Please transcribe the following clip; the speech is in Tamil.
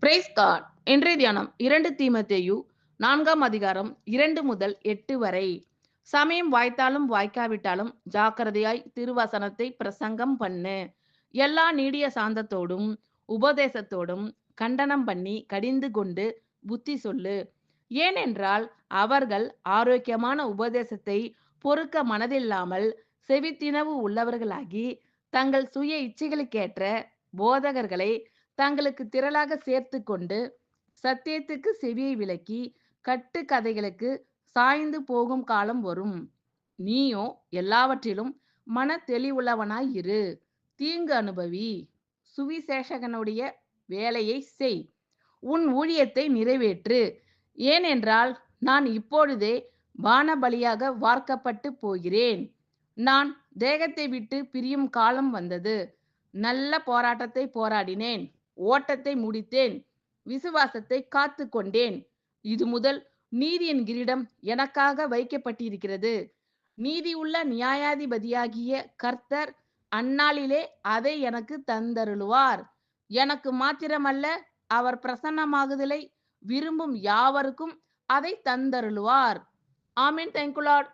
Price God. இன்றைய தியானம் 2 தீமோத்தேயு 4ஆம் அதிகாரம் 2 முதல் 8 வரை. சமயம் வாய்த்தாலும் வாய்க்காவிட்டாலும் ஜாக்கிரதையாய் திருவசனத்தை பிரசங்கம் பண்ணு. எல்லா நீடிய சாந்தத்தோடும் உபதேசத்தோடும் கண்டனம் பண்ணி கடிந்து கொண்டு புத்தி சொல்லு. ஏனென்றால் அவர்கள் ஆரோக்கியமான உபதேசத்தை பொறுக்க மனதில்லாமல் செவித்தினவு உள்ளவர்களாகி தங்கள் சுய இச்சைகளுக்கேற்ற போதகர்களை தங்களுக்கு திரளாக சேர்த்து கொண்டு சத்தியத்துக்கு செவியை விலக்கி கட்டு கதைகளுக்கு சாய்ந்து போகும் காலம் வரும். நீயோ எல்லாவற்றிலும் மன தெளிவுள்ளவனாய் இரு. தீங்கு அனுபவி. சுவிசேஷகனுடைய வேலையை செய். உன் ஊழியத்தை நிறைவேற்று. ஏனென்றால் நான் இப்பொழுதே பானபலியாக வார்க்கப்பட்டு போகிறேன். நான் தேகத்தை விட்டு பிரியும் காலம் வந்தது. நல்ல போராட்டத்தை போராடினேன். ஓட்டத்தை முடித்தேன். விசுவாசத்தை காத்து கொண்டேன். இது முதல் நீதியின் கிரீடம் எனக்காக வைக்கப்பட்டிருக்கிறது. நீதியுள்ள நியாயாதிபதியாகிய கர்த்தர் அந்நாளிலே அதை எனக்கு தந்தருளுவார். எனக்கு மாத்திரமல்ல, அவர் பிரசன்னமாகுதலை விரும்பும் யாவருக்கும் அதை தந்தருளுவார். ஆமென். Thank you Lord.